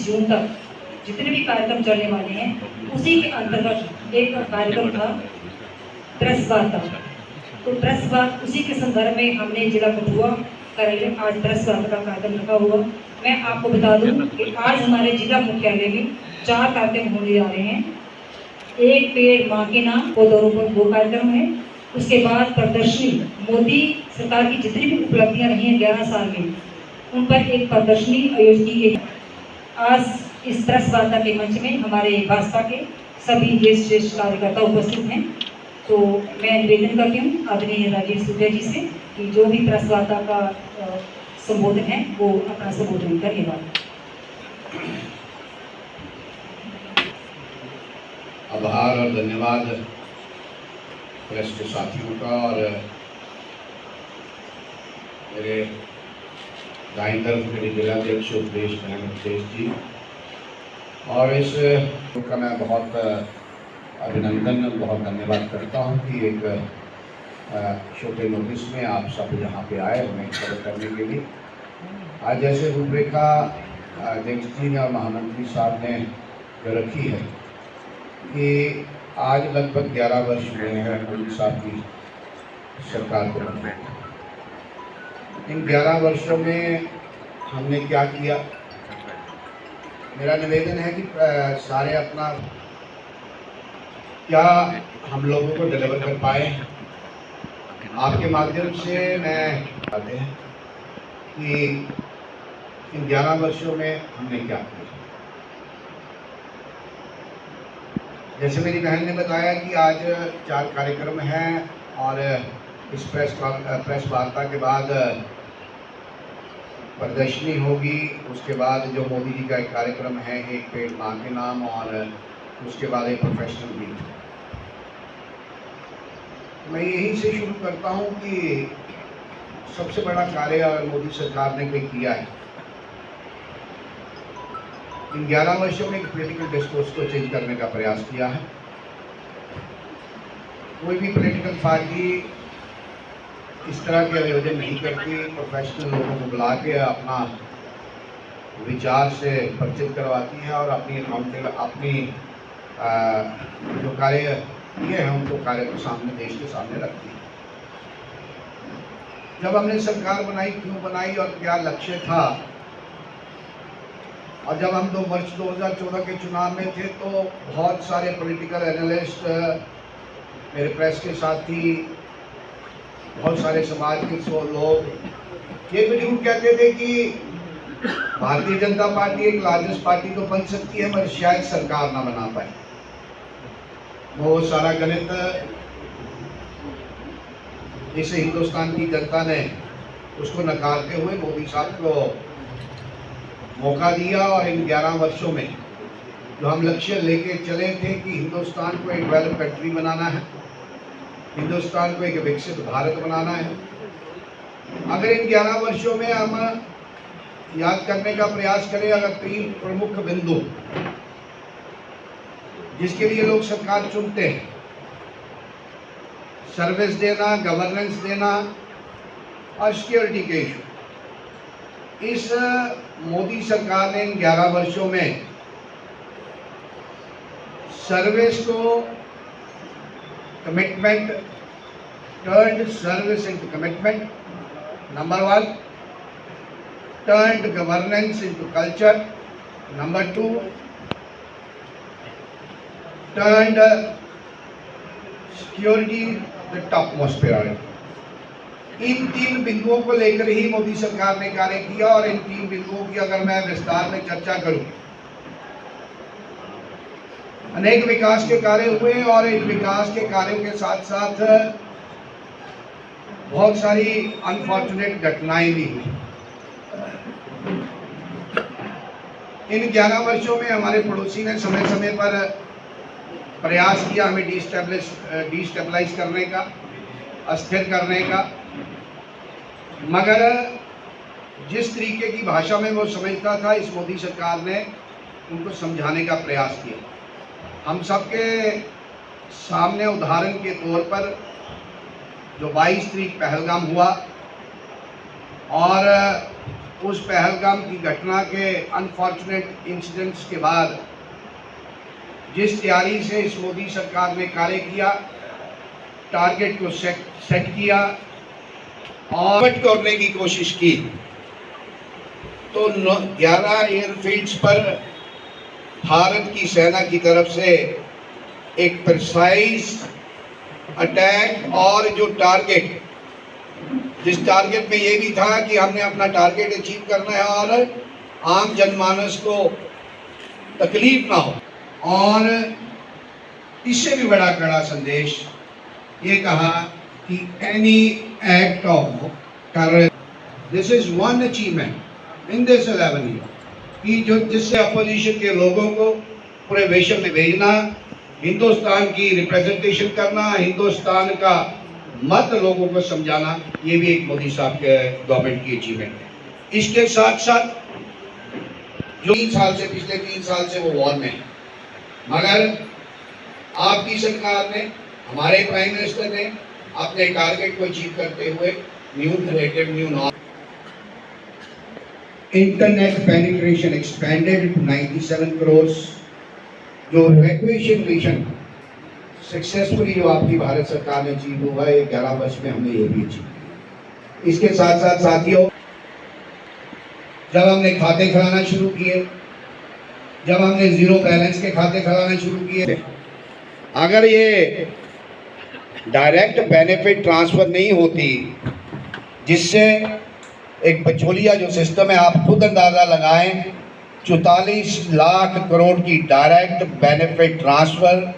जून तक जितने भी कार्यक्रम चलने वाले हैं उसी के अंतर्गत एक कार्यक्रम था प्रेस वार्ता। तो प्रेस वार्ता उसी के संदर्भ में हमने जिला कठुआ कार्यालय आज प्रेस वार्ता का कार्यक्रम रखा हुआ। मैं आपको बता दूं कि आज हमारे जिला मुख्यालय में 4 कार्यक्रम होने जा रहे हैं। एक पेड़ माँ के नाम पौधरोपण वो कार्यक्रम है। उसके बाद प्रदर्शनी, मोदी सरकार की जितनी भी उपलब्धियां रही हैं 11 साल में उन पर एक प्रदर्शनी आयोजित की गई। आज इस प्रेस वार्ता के मंच में हमारे भाजपा के सभी ज्येष्ठ कार्यकर्ता उपस्थित हैं। तो मैं निवेदन करती हूँ आदरणीय राजेश सूर्या जी से कि जो भी प्रेस वार्ता का संबोधन है वो अपना संबोधन धन्यवाद। आभार और धन्यवाद प्रेस के साथियों का और मेरे दाईं तरफ मेरे जिलाध्यक्ष उपदेश जी, और इस का मैं बहुत अभिनंदन बहुत धन्यवाद करता हूं कि एक छोटे नोटिस में आप सब यहाँ पे आए हमें खबर करने के लिए। आज जैसे रूपरेखा अध्यक्ष जी ने और महामंत्री साहब ने जो रखी है कि आज लगभग 11 वर्ष हुए हैं मोदी साहब की सरकार को बनने। इन 11 वर्षों में हमने क्या किया? मेरा निवेदन है कि सारे अपना क्या हम लोगों को डिलीवर कर पाए। आपके माध्यम से मैं बताते हैं कि इन 11 वर्षों में हमने क्या किया। जैसे मेरी बहन ने बताया कि आज 4 कार्यक्रम हैं और इस प्रेस वार्ता के बाद प्रदर्शनी होगी। उसके बाद जो मोदी जी का एक कार्यक्रम है एक पेड़ माँ के नाम, और उसके बाद एक प्रोफेशनल मीट। मैं यहीं से शुरू करता हूँ कि सबसे बड़ा कार्य मोदी सरकार ने कोई किया है। इन 11 वर्षों में एक पॉलिटिकल डिस्कोर्स को चेंज करने का प्रयास किया है। कोई भी पॉलिटिकल पार्टी इस तरह के आयोजन नहीं करती, प्रोफेशनल लोगों को बुला के अपना विचार से परिचित करवाती है और अपनी जो कार्य किए हैं उनको कार्य को सामने देश के सामने रखती है। जब हमने सरकार बनाई, क्यों बनाई और क्या लक्ष्य था, और जब हम 2 वर्ष 2014 के चुनाव में थे तो बहुत सारे पॉलिटिकल एनालिस्ट, मेरे प्रेस के साथी, बहुत सारे समाज के लोग ये भी जरूर कहते थे कि भारतीय जनता पार्टी एक लार्जेस्ट पार्टी तो बन सकती है मगर शायद सरकार ना बना पाए। वो सारा गणित इस हिंदुस्तान की जनता ने उसको नकारते हुए मोदी साहब को मौका दिया। और इन 11 वर्षों में जो हम लक्ष्य लेके चले थे कि हिंदुस्तान को एक डेवलप कंट्री बनाना है, हिंदुस्तान को एक विकसित भारत बनाना है, अगर इन 11 वर्षों में हम याद करने का प्रयास करें, अगर 3 प्रमुख बिंदु जिसके लिए लोग सरकार चुनते हैं, सर्विस देना, गवर्नेंस देना और सिक्योरिटी के इशू, इस मोदी सरकार ने इन 11 वर्षों में सर्विस को commitment, turned service into commitment, number 1, turned governance into culture, number 2, turned security the topmost priority। इन 3 बिंदुओं को लेकर ही मोदी सरकार ने कार्य किया। और इन 3 बिंदुओं की अगर मैं विस्तार में चर्चा करूं, अनेक विकास के कार्य हुए और इन विकास के कार्यों के साथ साथ बहुत सारी अनफॉर्चुनेट घटनाएं भी हुई। इन 11 वर्षों में हमारे पड़ोसी ने समय समय पर प्रयास किया हमें डिस्टेबलाइज करने का, अस्थिर करने का, मगर जिस तरीके की भाषा में वो समझता था इस मोदी सरकार ने उनको समझाने का प्रयास किया। हम सबके सामने उदाहरण के तौर पर जो 22 तारीख पहलगाम हुआ और उस पहलगाम की घटना के अनफॉर्चुनेट इंसिडेंट्स के बाद जिस तैयारी से इस मोदी सरकार ने कार्य किया, टारगेट को सेट किया और करने की कोशिश की, तो 11 एयरफील्ड्स पर भारत की सेना की तरफ से एक प्रिसाइज अटैक और जो टारगेट, जिस टारगेट में ये भी था कि हमने अपना टारगेट अचीव करना है और आम जनमानस को तकलीफ ना हो, और इससे भी बड़ा कड़ा संदेश ये कहा कि any act of terror, this is one achievement in this 11 year कि जो जिससे अपोजिशन के लोगों को पूरे विश्व में भेजना, हिंदुस्तान की रिप्रेजेंटेशन करना, हिंदुस्तान का मत लोगों को समझाना, ये भी एक मोदी साहब के गवर्नमेंट की अचीवमेंट है। इसके साथ साथ जो 3 साल से, पिछले 3 साल से वो वॉर में है, मगर आपकी सरकार ने, हमारे प्राइम मिनिस्टर ने अपने टारगेट को अचीव करते हुए new narrative, new norm, internet penetration expanded to 97 crore, जो इवैक्यूएशन मिशन सक्सेसफुली जो आपकी भारत सरकार ने अचीव हुआ है, 11 वर्ष में हमने ये भी अचीव किया। इसके साथ साथ साथियों, जब हमने खाते खुलाना शुरू किए, जब हमने जीरो बैलेंस के खाते खुलाना शुरू किए, अगर ये डायरेक्ट बेनिफिट ट्रांसफर नहीं होती, जिससे एक बचोलिया जो सिस्टम है, आप खुद अंदाजा लगाएं, 44 लाख करोड़ की डायरेक्ट बेनिफिट ट्रांसफर